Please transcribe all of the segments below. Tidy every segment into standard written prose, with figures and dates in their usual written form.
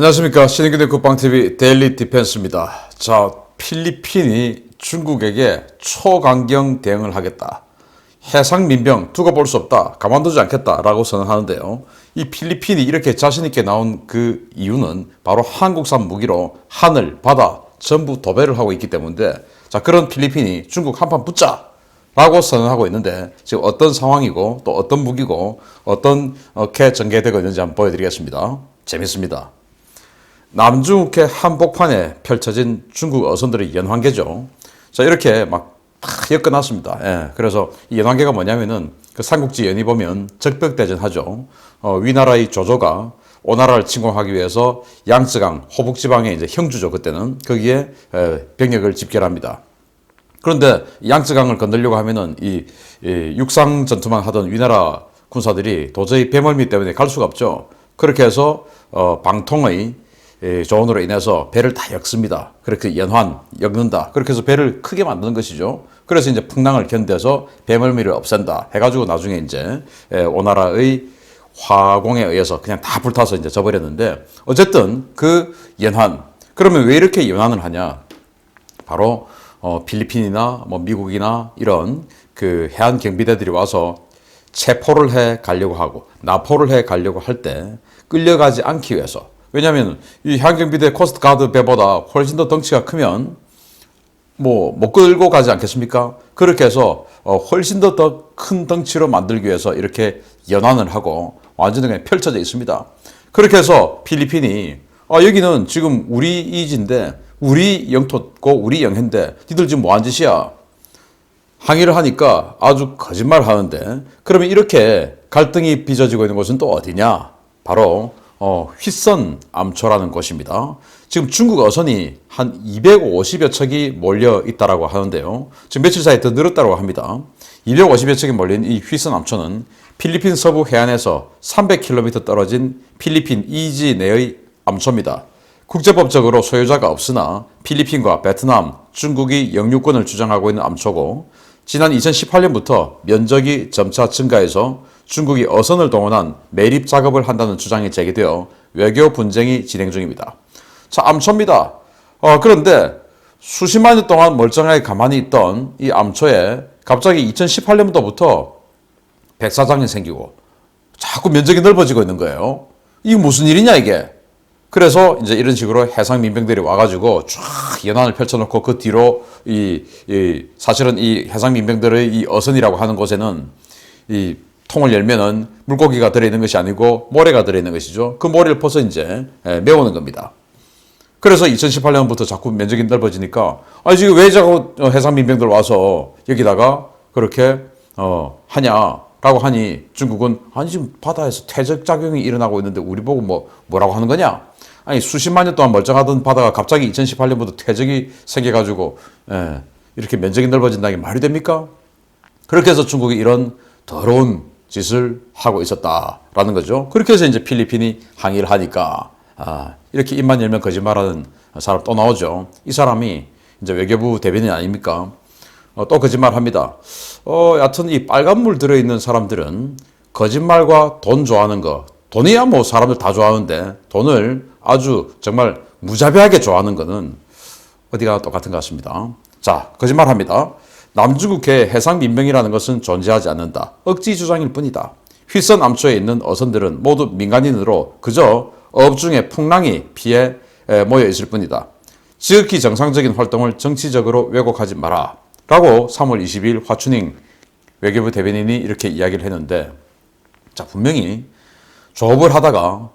안녕하십니까. 신인근의 국방TV 데일리 디펜스입니다. 자, 필리핀이 중국에게 초강경 대응을 하겠다. 해상 민병 두고 볼 수 없다. 가만두지 않겠다라고 선언하는데요. 이 필리핀이 이렇게 자신있게 나온 그 이유는 바로 한국산 무기로 하늘, 바다 전부 도배를 하고 있기 때문인데, 자, 그런 필리핀이 중국 한판 붙자! 라고 선언하고 있는데, 지금 어떤 상황이고 또 어떤 무기고 어떻게 전개되고 있는지 한번 보여드리겠습니다. 재밌습니다. 남중국해 한복판에 펼쳐진 중국 어선들의 연환계죠. 자, 이렇게 막 엮어놨습니다. 예, 그래서 이 연환계가 뭐냐면은 그 삼국지 연이 보면 적벽대전 하죠. 위나라의 조조가 오나라를 침공하기 위해서 양쯔강, 호북지방의 이제 형주죠. 그때는 거기에 병력을 집결합니다. 그런데 양쯔강을 건들려고 하면은 이 육상 전투만 하던 위나라 군사들이 도저히 배멀미 때문에 갈 수가 없죠. 그렇게 해서 방통의 조언으로 인해서 배를 다 엮습니다. 그렇게 엮는다. 그렇게 해서 배를 크게 만드는 것이죠. 그래서 이제 풍랑을 견뎌서 배멀미를 없앤다. 해가지고 나중에 이제 오나라의 화공에 의해서 그냥 다 불타서 이제 져버렸는데, 어쨌든 그 연환. 그러면 왜 이렇게 연환을 하냐? 바로 필리핀이나 뭐 미국이나 이런 그 해안 경비대들이 와서 체포를 해 가려고 하고 납포를 해 가려고 할 때 끌려가지 않기 위해서. 왜냐하면 이 해안경비대 코스트가드 배보다 훨씬 더 덩치가 크면 뭐 못 끌고 가지 않겠습니까? 그렇게 해서 훨씬 더 큰 덩치로 만들기 위해서 이렇게 연환을 하고 완전히 그냥 펼쳐져 있습니다. 그렇게 해서 필리핀이 여기는 지금 우리 이지인데 우리 영토고 우리 영해인데 니들 지금 뭐한 짓이야? 항의를 하니까 아주 거짓말 하는데, 그러면 이렇게 갈등이 빚어지고 있는 곳은 또 어디냐? 바로 휘선 암초라는 곳입니다. 지금 중국 어선이 한 250여 척이 몰려 있다라고 하는데요. 지금 며칠 사이에 더 늘었다고 합니다. 250여 척이 몰린 이 휘선 암초는 필리핀 서부 해안에서 300km 떨어진 필리핀 이지 내의 암초입니다. 국제법적으로 소유자가 없으나 필리핀과 베트남, 중국이 영유권을 주장하고 있는 암초고, 지난 2018년부터 면적이 점차 증가해서 중국이 어선을 동원한 매립 작업을 한다는 주장이 제기되어 외교 분쟁이 진행 중입니다. 자, 암초입니다. 그런데 수십만 년 동안 멀쩡하게 가만히 있던 이 암초에 갑자기 2018년부터 백사장이 생기고 자꾸 면적이 넓어지고 있는 거예요. 이게 무슨 일이냐 이게. 그래서 이제 이런 식으로 해상 민병들이 와가지고 쫙 연안을 펼쳐놓고 그 뒤로 사실은 이 해상 민병들의 이 어선이라고 하는 곳에는 이 통을 열면은 물고기가 들어있는 것이 아니고 모래가 들어있는 것이죠. 그 모래를 퍼서 이제 메우는 겁니다. 그래서 2018년부터 자꾸 면적이 넓어지니까 지금 왜 자꾸 해상 민병들 와서 여기다가 그렇게 하냐라고 하니, 중국은 지금 바다에서 퇴적 작용이 일어나고 있는데 우리 보고 뭐라고 하는 거냐? 수십만 년 동안 멀쩡하던 바다가 갑자기 2018년부터 퇴적이 생겨가지고 이렇게 면적이 넓어진다는 게 말이 됩니까? 그렇게 해서 중국이 이런 더러운 짓을 하고 있었다라는 거죠. 그렇게 해서 이제 필리핀이 항의를 하니까 이렇게 입만 열면 거짓말하는 사람 또 나오죠. 이 사람이 이제 외교부 대변인 아닙니까? 또 거짓말합니다. 여하튼 이 빨간물 들어있는 사람들은 거짓말과 돈 좋아하는 거, 돈이야 뭐 사람들 다 좋아하는데 돈을 아주 정말 무자비하게 좋아하는 거는 어디가 똑같은 것 같습니다. 자, 거짓말합니다. 남중국해 해상 민병이라는 것은 존재하지 않는다. 억지 주장일 뿐이다. 휘선 암초에 있는 어선들은 모두 민간인으로 그저 어업 중에 풍랑이 피해 모여 있을 뿐이다. 지극히 정상적인 활동을 정치적으로 왜곡하지 마라. 라고 3월 20일 화춘잉 외교부 대변인이 이렇게 이야기를 했는데, 자, 분명히 조업을 하다가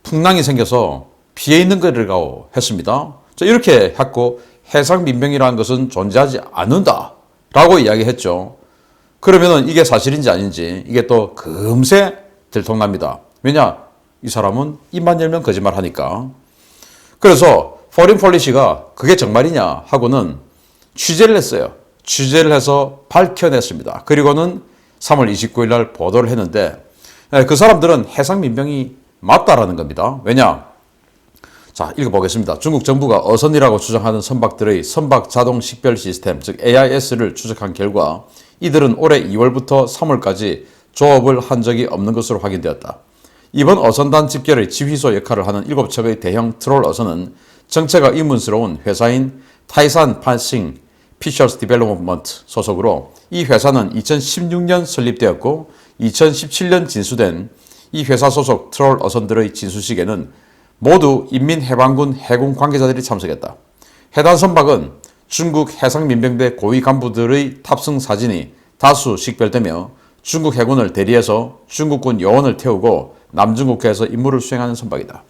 풍랑이 생겨서 피해 있는 거라고 했습니다. 자, 이렇게 했고 해상 민병이라는 것은 존재하지 않는다 라고 이야기했죠. 그러면은 이게 사실인지 아닌지 이게 또 금세 들통납니다. 왜냐? 이 사람은 입만 열면 거짓말 하니까. 그래서 포린 폴리시가 그게 정말이냐 하고는 취재를 했어요. 취재를 해서 밝혀냈습니다. 그리고는 3월 29일 날 보도를 했는데, 그 사람들은 해상 민병이 맞다라는 겁니다. 왜냐? 자, 읽어보겠습니다. 중국 정부가 어선이라고 주장하는 선박들의 선박 자동 식별 시스템, 즉 AIS를 추적한 결과 이들은 올해 2월부터 3월까지 조업을 한 적이 없는 것으로 확인되었다. 이번 어선단 집결의 지휘소 역할을 하는 7척의 대형 트롤 어선은 정체가 의문스러운 회사인 타이산 판싱 피셔스 디벨롭먼트 소속으로 이 회사는 2016년 설립되었고 2017년 진수된 이 회사 소속 트롤 어선들의 진수식에는 모두 인민해방군 해군 관계자들이 참석했다. 해당 선박은 중국 해상민병대 고위 간부들의 탑승 사진이 다수 식별되며 중국 해군을 대리해서 중국군 요원을 태우고 남중국해에서 임무를 수행하는 선박이다.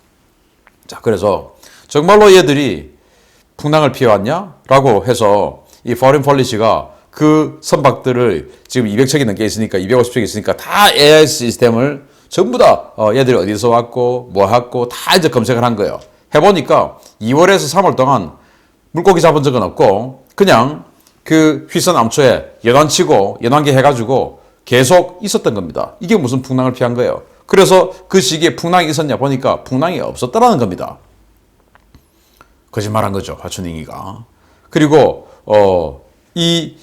자, 그래서 정말로 얘들이 풍랑을 피해왔냐? 라고 해서 이 Foreign Policy가 그 선박들을 지금 200척이 넘게 있으니까 250척이 있으니까 다 AI 시스템을 전부 다 얘들이 어디서 왔고 뭐 했고 다 이제 검색을 한 거예요. 해보니까 2월에서 3월 동안 물고기 잡은 적은 없고 그냥 그 휘선 암초에 연안치고 연안개 해가지고 계속 있었던 겁니다. 이게 무슨 풍랑을 피한 거예요. 그래서 그 시기에 풍랑이 있었냐 보니까 풍랑이 없었다라는 겁니다. 거짓말한 거죠, 화춘잉이가. 그리고 이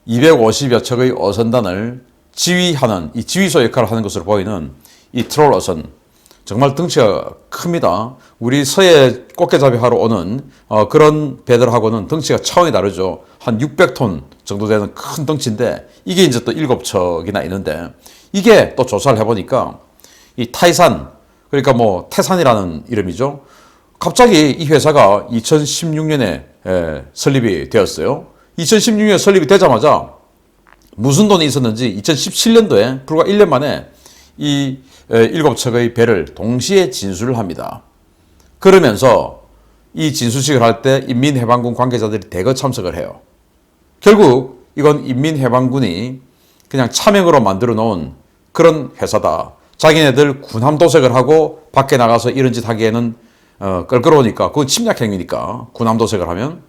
250여 척의 어선단을 지휘하는 이 지휘소 역할을 하는 것으로 보이는 이 트롤 어선, 정말 덩치가 큽니다. 우리 서해 꽃게잡이 하러 오는 그런 배들하고는 덩치가 차원이 다르죠. 한 600톤 정도 되는 큰 덩치인데 이게 이제 또 7척이나 있는데 이게 또 조사를 해보니까 이 타이산, 그러니까 뭐 태산이라는 이름이죠. 갑자기 이 회사가 2016년에 설립이 되었어요. 2016년에 설립이 되자마자 무슨 돈이 있었는지 2017년도에 불과 1년 만에 이 7척의 배를 동시에 진수를 합니다. 그러면서 이 진수식을 할 때 인민해방군 관계자들이 대거 참석을 해요. 결국 이건 인민해방군이 그냥 차명으로 만들어 놓은 그런 회사다. 자기네들 군함 도색을 하고 밖에 나가서 이런 짓 하기에는 껄끄러우니까, 그건 침략행위니까 군함 도색을 하면.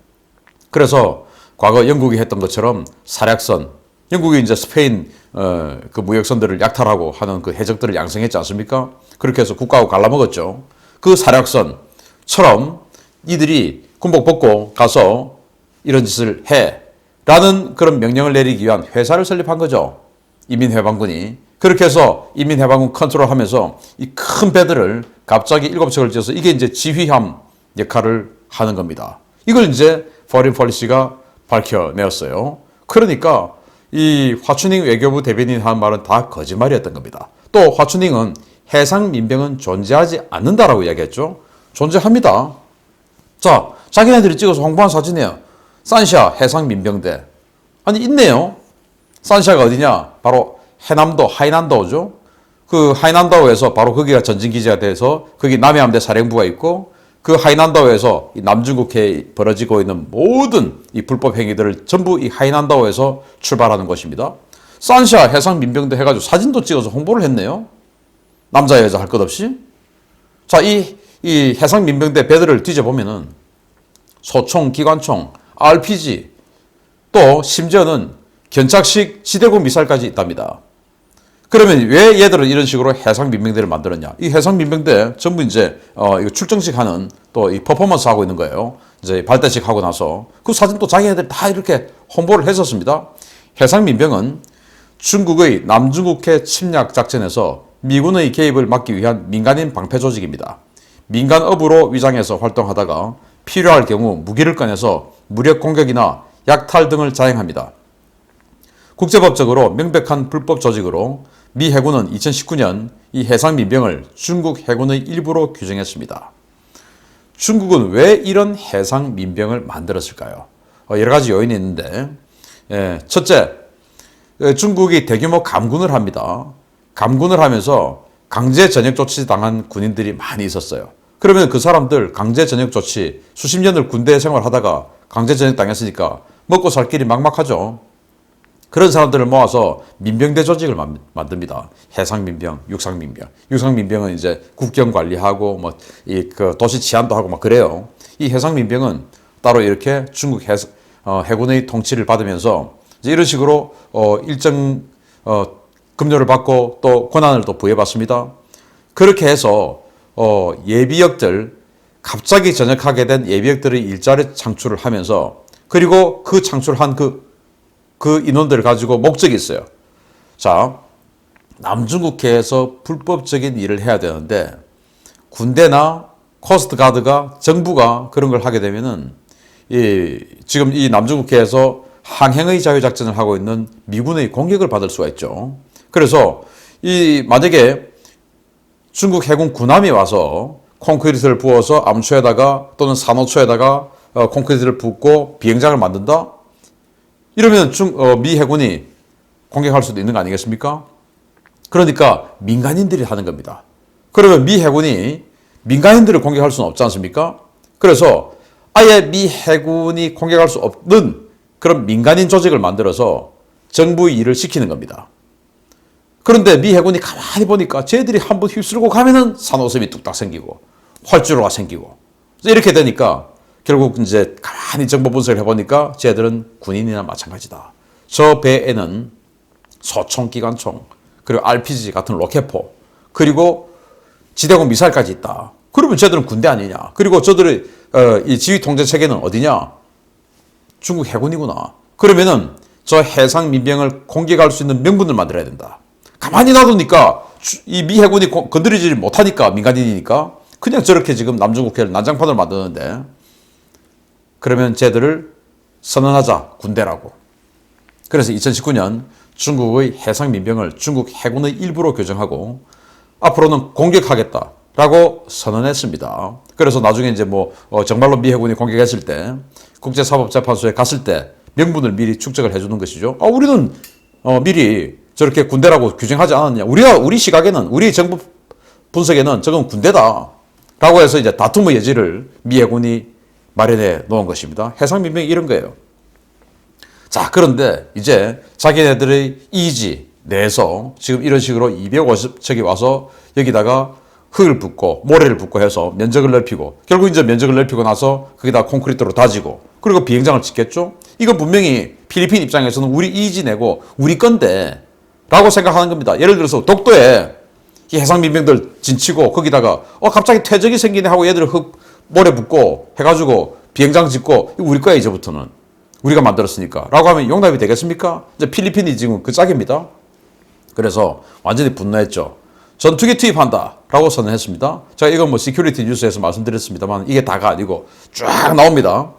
그래서 과거 영국이 했던 것처럼 사략선, 영국이 이제 스페인 그 무역선들을 약탈하고 하는 그 해적들을 양성했지 않습니까? 그렇게 해서 국가하고 갈라먹었죠. 그 사략선처럼 이들이 군복 벗고 가서 이런 짓을 해 라는 그런 명령을 내리기 위한 회사를 설립한 거죠. 인민해방군이. 그렇게 해서 인민해방군 컨트롤하면서 이 큰 배들을 갑자기 7척을 지어서 이게 이제 지휘함 역할을 하는 겁니다. 이걸 이제 Foreign Policy가 밝혀내었어요. 그러니까 이 화춘잉 외교부 대변인이 한 말은 다 거짓말이었던 겁니다. 또 화춘잉은 해상민병은 존재하지 않는다라고 이야기했죠. 존재합니다. 자, 자기네들이 찍어서 홍보한 사진이에요. 산샤 해상민병대. 아니, 있네요. 산샤가 어디냐? 바로 해남도, 하이난도죠. 그 하이난도에서 바로 거기가 전진기지가 돼서 거기 남해함대 사령부가 있고 그 하이난다오에서 이 남중국해에 벌어지고 있는 모든 이 불법 행위들을 전부 이 하이난다오에서 출발하는 것입니다. 산샤 해상민병대 해가지고 사진도 찍어서 홍보를 했네요. 남자 여자 할 것 없이. 자, 이 해상민병대 배들을 뒤져보면은 소총, 기관총, RPG, 또 심지어는 견착식 지대공 미사일까지 있답니다. 그러면 왜 얘들은 이런 식으로 해상민병대를 만들었냐? 이 해상민병대 전부 이제 이거 출정식 하는 또 이 퍼포먼스 하고 있는 거예요. 이제 발대식 하고 나서 그 사진 또 자기네들 다 이렇게 홍보를 했었습니다. 해상민병은 중국의 남중국해 침략 작전에서 미군의 개입을 막기 위한 민간인 방패 조직입니다. 민간업으로 위장해서 활동하다가 필요할 경우 무기를 꺼내서 무력 공격이나 약탈 등을 자행합니다. 국제법적으로 명백한 불법 조직으로 미 해군은 2019년 이 해상민병을 중국 해군의 일부로 규정했습니다. 중국은 왜 이런 해상민병을 만들었을까요? 여러 가지 요인이 있는데, 첫째, 중국이 대규모 감군을 합니다. 감군을 하면서 강제 전역 조치 당한 군인들이 많이 있었어요. 그러면 그 사람들 강제 전역 조치, 수십 년을 군대 생활하다가 강제 전역 당했으니까 먹고 살 길이 막막하죠. 그런 사람들을 모아서 민병대 조직을 만듭니다. 해상민병, 육상민병. 육상민병은 이제 국경 관리하고 뭐 이 그 도시 치안도 하고 막 그래요. 이 해상민병은 따로 이렇게 중국 해군의 통치를 받으면서 이제 이런 식으로 일정 급료를 받고 또 권한을 또 부여받습니다. 그렇게 해서 예비역들, 갑자기 전역하게 된 예비역들의 일자리 창출을 하면서 그리고 그 창출한 그 인원들을 가지고 목적이 있어요. 자, 남중국해에서 불법적인 일을 해야 되는데 군대나 코스트가드가 정부가 그런 걸 하게 되면은 지금 이 남중국해에서 항행의 자유작전을 하고 있는 미군의 공격을 받을 수가 있죠. 그래서 만약에 중국 해군 군함이 와서 콘크리트를 부어서 암초에다가 또는 산호초에다가 콘크리트를 붓고 비행장을 만든다? 이러면 미 해군이 공격할 수도 있는 거 아니겠습니까? 그러니까 민간인들이 하는 겁니다. 그러면 미 해군이 민간인들을 공격할 수는 없지 않습니까? 그래서 아예 미 해군이 공격할 수 없는 그런 민간인 조직을 만들어서 정부의 일을 시키는 겁니다. 그런데 미 해군이 가만히 보니까 쟤들이 한번 휩쓸고 가면은 산호섬이 뚝딱 생기고 활주로가 생기고 이렇게 되니까 결국 이제 가만히 정보 분석을 해보니까 쟤들은 군인이나 마찬가지다. 저 배에는 소총, 기관총, 그리고 RPG 같은 로켓포, 그리고 지대공 미사일까지 있다. 그러면 쟤들은 군대 아니냐. 그리고 저들의 이 지휘 통제 체계는 어디냐? 중국 해군이구나. 그러면은 저 해상 민병을 공격할 수 있는 명분을 만들어야 된다. 가만히 놔두니까 이 미 해군이 건드리지 못하니까 민간인이니까 그냥 저렇게 지금 남중국해를 난장판을 만드는데 그러면 쟤들을 선언하자 군대라고. 그래서 2019년 중국의 해상 민병을 중국 해군의 일부로 규정하고 앞으로는 공격하겠다라고 선언했습니다. 그래서 나중에 이제 정말로 미 해군이 공격했을 때 국제사법재판소에 갔을 때 명분을 미리 축적을 해주는 것이죠. 우리는 미리 저렇게 군대라고 규정하지 않았냐. 우리 시각에는, 우리 정부 분석에는 저건 군대다. 라고 해서 이제 다툼의 여지를 미 해군이 마련해 놓은 것입니다. 해상민병이 이런 거예요. 자, 그런데 이제 자기네들의 이지 내에서 지금 이런 식으로 250척이 와서 여기다가 흙을 붓고 모래를 붓고 해서 면적을 넓히고 결국 이제 면적을 넓히고 나서 거기다 콘크리트로 다지고 그리고 비행장을 짓겠죠? 이건 분명히 필리핀 입장에서는 우리 이지 내고 우리 건데 라고 생각하는 겁니다. 예를 들어서 독도에 이 해상민병들 진치고 거기다가 갑자기 퇴적이 생기네 하고 얘들 흙 모래 붓고 해가지고 비행장 짓고 이거 우리 거야 이제부터는 우리가 만들었으니까 라고 하면 용납이 되겠습니까? 이제 필리핀이 지금 그 짝입니다. 그래서 완전히 분노했죠. 전투기 투입한다 라고 선언했습니다. 제가 이건 시큐리티 뉴스에서 말씀드렸습니다만 이게 다가 아니고 쫙 나옵니다.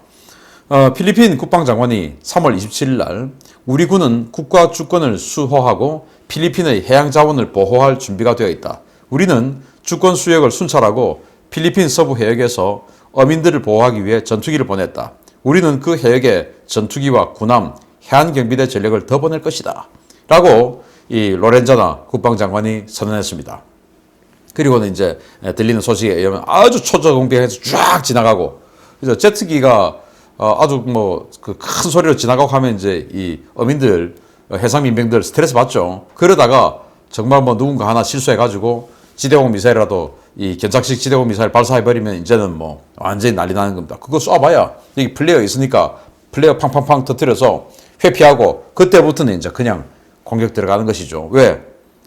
필리핀 국방장관이 3월 27일 날 우리 군은 국가 주권을 수호하고 필리핀의 해양 자원을 보호할 준비가 되어 있다. 우리는 주권 수역을 순찰하고 필리핀 서부 해역에서 어민들을 보호하기 위해 전투기를 보냈다. 우리는 그 해역에 전투기와 군함, 해안경비대 전력을 더 보낼 것이다. 라고 이 로렌자나 국방장관이 선언했습니다. 그리고는 이제 들리는 소식에 의하면 아주 초저공비행해서 쫙 지나가고 그래서 제트기가 아주 그 큰 소리로 지나가고 하면 이제 이 어민들 해상민병들 스트레스 받죠. 그러다가 정말 누군가 하나 실수해가지고 지대공 미사일이라도 이 견착식 지대공 미사일 발사해버리면 이제는 완전히 난리 나는 겁니다. 그거 쏴봐야 여기 플레이어 있으니까 플레이어 팡팡팡 터뜨려서 회피하고 그때부터는 이제 그냥 공격 들어가는 것이죠. 왜?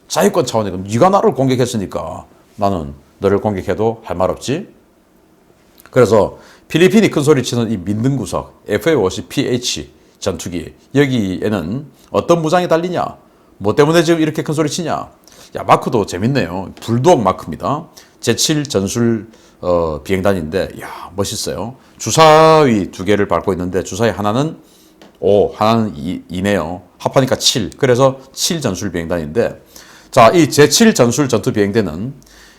자유권 차원이고 네가 나를 공격했으니까 나는 너를 공격해도 할 말 없지. 그래서 필리핀이 큰 소리 치는 이 민등구석 FA-50PH 전투기 여기에는 어떤 무장이 달리냐? 뭐 때문에 지금 이렇게 큰 소리 치냐? 야, 마크도 재밌네요. 불독 마크입니다. 제7 전술 비행단인데 야, 멋있어요. 주사위 2개를 밟고 있는데 주사위 하나는 5, 하나는 2네요. 합하니까 7. 그래서 7 전술 비행단인데 자, 이 제7 전술 전투 비행대는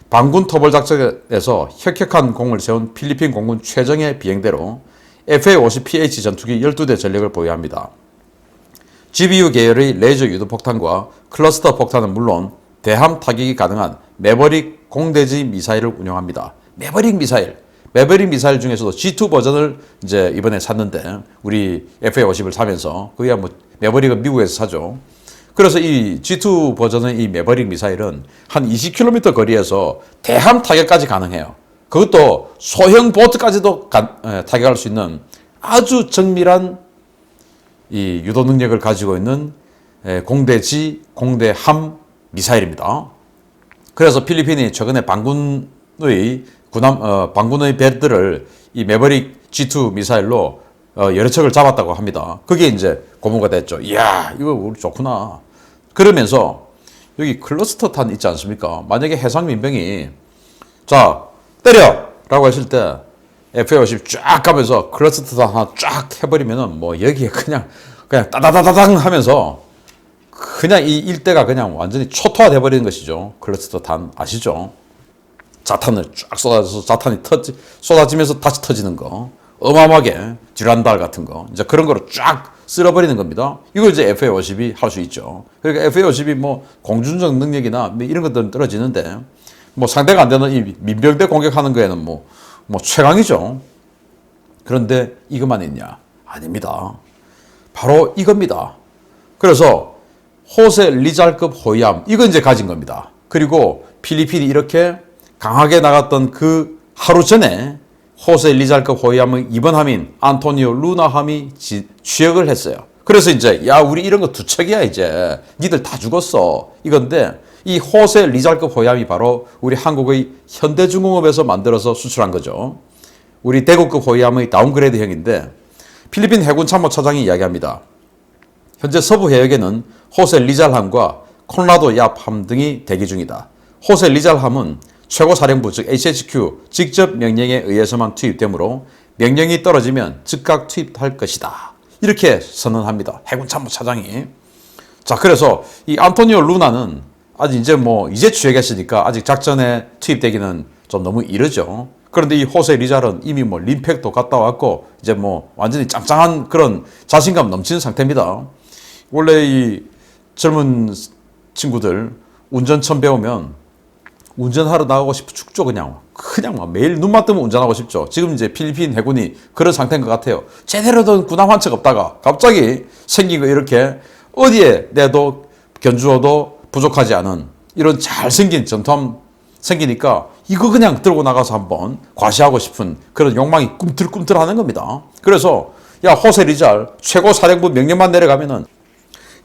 반군 토벌 작전에서 혁혁한 공을 세운 필리핀 공군 최정예 비행대로 FA-50PH 전투기 12대 전력을 보유합니다. GBU 계열의 레이저 유도폭탄과 클러스터 폭탄은 물론 대함 타격이 가능한 매버릭 공대지 미사일을 운용합니다. 매버릭 미사일 중에서도 G2 버전을 이제 이번에 샀는데 우리 FA-50을 사면서 그게 매버릭은 미국에서 사죠. 그래서 이 G2 버전의 이 매버릭 미사일은 한 20km 거리에서 대함 타격까지 가능해요. 그것도 소형 보트까지도 타격할 수 있는 아주 정밀한 이 유도 능력을 가지고 있는 공대지, 공대함 미사일입니다. 그래서 필리핀이 최근에 반군의 배들을 이 매버릭 G2 미사일로 여러 척을 잡았다고 합니다. 그게 이제 고무가 됐죠. 이야, 이거 우리 좋구나. 그러면서 여기 클러스터탄 있지 않습니까? 만약에 해상민병이 자 때려! 라고 했을 때 FA-50 쫙 가면서 클러스터탄 하나 쫙 해버리면은 뭐 여기에 그냥 따다다다당 하면서 그냥 이 일대가 그냥 완전히 초토화 돼버리는 것이죠. 클러스터탄 아시죠? 자탄을 쫙 쏟아져서 자탄이 쏟아지면서 다시 터지는 거. 어마어마하게 듀란달 같은 거. 이제 그런 거로 쫙 쓸어버리는 겁니다. 이걸 이제 FA-50이 할 수 있죠. 그러니까 FA-50이 뭐 공중적 능력이나 뭐 이런 것들은 떨어지는데 뭐 상대가 안 되는 이 민병대 공격하는 거에는 뭐 최강이죠. 그런데 이것만 있냐? 아닙니다. 바로 이겁니다. 그래서 호세 리잘급 호위함 이거 이제 가진 겁니다. 그리고 필리핀이 이렇게 강하게 나갔던 그 하루 전에 호세 리잘급 호위함의 이번 함인 안토니오 루나함이 취역을 했어요. 그래서 이제 야 우리 이런 거 두 척이야 이제 니들 다 죽었어 이건데 이 호세 리잘급 호위함이 바로 우리 한국의 현대중공업에서 만들어서 수출한 거죠. 우리 대구급 호위함의 다운그레이드형인데 필리핀 해군 참모차장이 이야기합니다. 현재 서부 해역에는 호세 리잘함과 콘라도 얍함 등이 대기 중이다. 호세 리잘함은 최고사령부 즉 HHQ 직접 명령에 의해서만 투입되므로 명령이 떨어지면 즉각 투입할 것이다. 이렇게 선언합니다. 해군 참모차장이. 자, 그래서 이 안토니오 루나는 아직 이제 취역했으니까 아직 작전에 투입되기는 좀 너무 이르죠. 그런데 이 호세 리잘은 이미 림팩도 갔다 왔고 이제 완전히 짱짱한 그런 자신감 넘치는 상태입니다. 원래 이 젊은 친구들 운전 처음 배우면 운전하러 나가고 싶어 죽죠. 그냥 매일 눈만 뜨면 운전하고 싶죠. 지금 이제 필리핀 해군이 그런 상태인 것 같아요. 제대로 된 군함 한 척 없다가 갑자기 생긴 거 이렇게 어디에 내도 견주어도 부족하지 않은 이런 잘생긴 전투함 생기니까 이거 그냥 들고 나가서 한번 과시하고 싶은 그런 욕망이 꿈틀꿈틀하는 겁니다. 그래서 야 호세 리잘 최고 사령부 명령만 내려가면은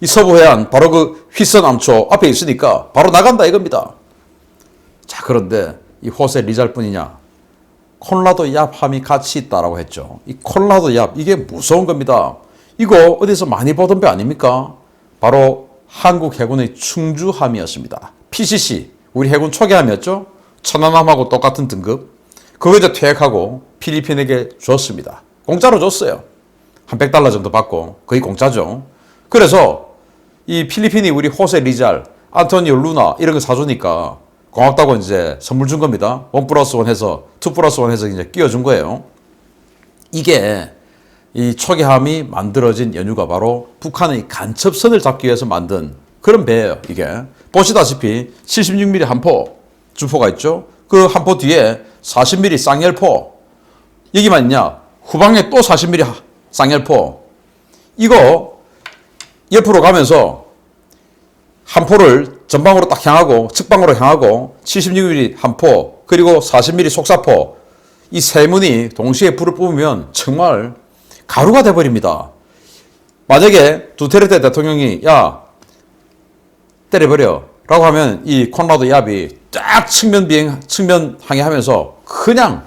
이 서부 해안 바로 그 휘선 암초 앞에 있으니까 바로 나간다 이겁니다. 자, 그런데 이 호세 리잘뿐이냐? 콘라도 얍함이 같이 있다라고 했죠. 이 콘라도 얍 이게 무서운 겁니다. 이거 어디서 많이 보던 배 아닙니까? 바로 한국 해군의 충주함이었습니다. PCC 우리 해군 초계함이었죠. 천안함하고 똑같은 등급. 그거 이제 퇴역하고 필리핀에게 줬습니다. 공짜로 줬어요. 한 $100 정도 받고 거의 공짜죠. 그래서 이 필리핀이 우리 호세 리잘, 안토니오 루나 이런 거 사주니까 고맙다고 이제 선물 준 겁니다. 1+1 해서 2+1 해서 이제 끼워준 거예요. 이게 이 초계함이 만들어진 연유가 바로 북한의 간첩선을 잡기 위해서 만든 그런 배예요. 이게 보시다시피 76mm 함포 주포가 있죠. 그 함포 뒤에 40mm 쌍열포 여기만 있냐? 후방에 또 40mm 쌍열포 이거 옆으로 가면서 함포를 전방으로 딱 향하고 측방으로 향하고 76mm 함포 그리고 40mm 속사포 이 세 문이 동시에 불을 뿜으면 정말 가루가 돼버립니다. 만약에 두테르테 대통령이 야 때려버려 라고 하면 이 콘라도 얍이 딱 측면 항해하면서 그냥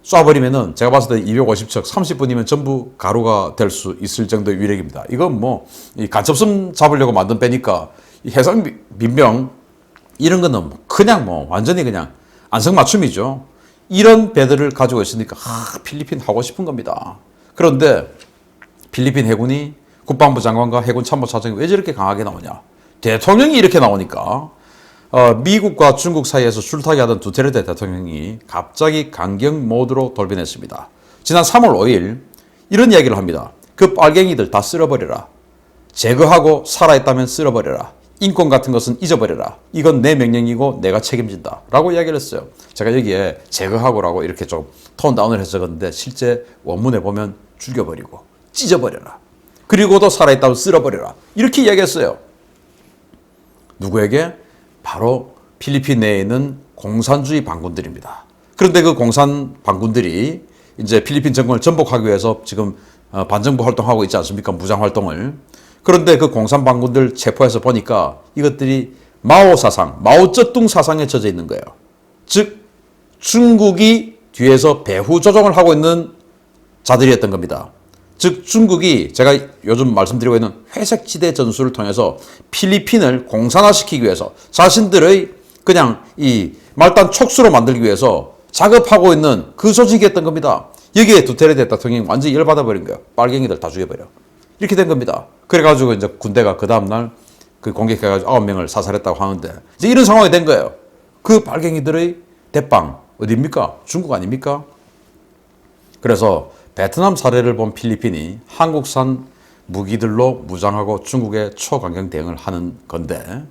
쏴버리면은 제가 봤을 때 250척 30분이면 전부 가루가 될 수 있을 정도의 위력입니다. 이건 이 간첩선 잡으려고 만든 배니까 이 해상 민병 이런 거는 그냥 완전히 그냥 안성맞춤이죠. 이런 배들을 가지고 있으니까 필리핀 하고 싶은 겁니다. 그런데 필리핀 해군이 국방부 장관과 해군 참모차장이 왜 저렇게 강하게 나오냐? 대통령이 이렇게 나오니까 미국과 중국 사이에서 줄타기 하던 두테르테 대통령이 갑자기 강경 모드로 돌변했습니다. 지난 3월 5일 이런 이야기를 합니다. 그 빨갱이들 다 쓸어버려라. 제거하고 살아있다면 쓸어버려라. 인권 같은 것은 잊어버려라. 이건 내 명령이고 내가 책임진다. 라고 이야기를 했어요. 제가 여기에 제거하고라고 이렇게 좀 톤 다운을 해서 적었는데 실제 원문에 보면 죽여버리고 찢어버려라. 그리고도 살아있다면 쓸어버려라. 이렇게 이야기했어요. 누구에게? 바로 필리핀 내에 있는 공산주의 반군들입니다. 그런데 그 공산 반군들이 이제 필리핀 정권을 전복하기 위해서 지금 반정부 활동하고 있지 않습니까? 무장 활동을. 그런데 그 공산 반군들 체포해서 보니까 이것들이 마오 사상, 마오쩌둥 사상에 젖어 있는 거예요. 즉 중국이 뒤에서 배후 조종을 하고 있는 자들이었던 겁니다. 즉 중국이 제가 요즘 말씀드리고 있는 회색지대 전술을 통해서 필리핀을 공산화시키기 위해서 자신들의 그냥 이 말단 촉수로 만들기 위해서 작업하고 있는 그 조직이었던 겁니다. 여기에 두테르테 대통령이 완전히 열받아 버린 거예요. 빨갱이들 다 죽여버려. 이렇게 된 겁니다. 그래가지고 이제 군대가 그 다음날 그 공격해가지고 9명을 사살했다고 하는데 이제 이런 상황이 된 거예요. 그 빨갱이들의 대빵 어디입니까? 중국 아닙니까? 그래서 베트남 사례를 본 필리핀이 한국산 무기들로 무장하고 중국에 초강경 대응을 하는 건데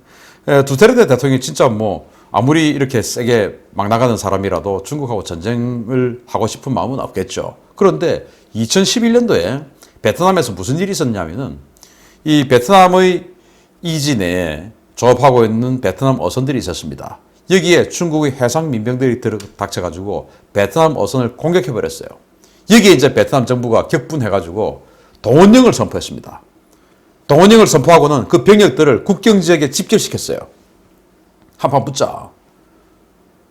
두테르테 대통령이 진짜 뭐 아무리 이렇게 세게 막 나가는 사람이라도 중국하고 전쟁을 하고 싶은 마음은 없겠죠. 그런데 2011년도에 베트남에서 무슨 일이 있었냐면은 이 베트남의 이지 내에 조업하고 있는 베트남 어선들이 있었습니다. 여기에 중국의 해상 민병들이 닥쳐가지고 베트남 어선을 공격해버렸어요. 여기에 이제 베트남 정부가 격분해가지고 동원령을 선포했습니다. 동원령을 선포하고는 그 병력들을 국경 지역에 집결시켰어요. 한판 붙자.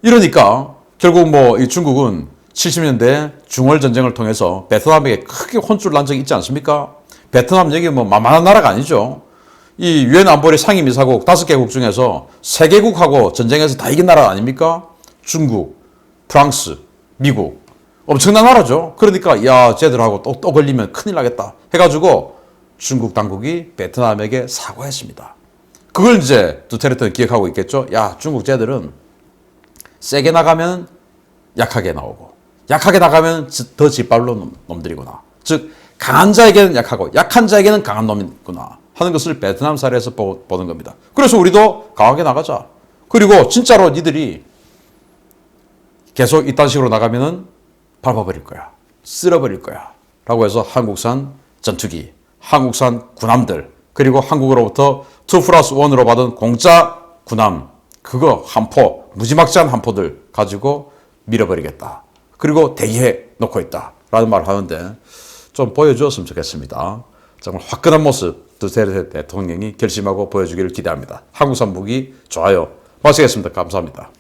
이러니까 결국 뭐 이 중국은 70년대 중월 전쟁을 통해서 베트남에게 크게 혼쭐 난 적이 있지 않습니까? 베트남 여기 뭐 만만한 나라가 아니죠. 이 유엔 안보리 상임이사국 5개국 중에서 3개국하고 전쟁에서 다 이긴 나라 아닙니까? 중국, 프랑스, 미국. 엄청난 나라죠. 그러니까 야 쟤들하고 또 걸리면 큰일 나겠다 해가지고 중국 당국이 베트남에게 사과했습니다. 그걸 이제 두테르테는 기억하고 있겠죠. 야 중국 쟤들은 세게 나가면 약하게 나오고 약하게 나가면 더 짓밟는 놈들이구나. 즉 강한 자에게는 약하고 약한 자에게는 강한 놈이구나 하는 것을 베트남 사례에서 보는 겁니다. 그래서 우리도 강하게 나가자. 그리고 진짜로 니들이 계속 이딴 식으로 나가면은 밟아버릴 거야. 쓸어버릴 거야. 라고 해서 한국산 전투기, 한국산 군함들, 그리고 한국으로부터 2+1으로 받은 공짜 군함, 그거 한포, 무지막지한 한포들 가지고 밀어버리겠다. 그리고 대기해 놓고 있다. 라는 말을 하는데 좀 보여주었으면 좋겠습니다. 정말 화끈한 모습 두테르테 대통령이 결심하고 보여주기를 기대합니다. 한국산 무기 좋아요. 마치겠습니다. 감사합니다.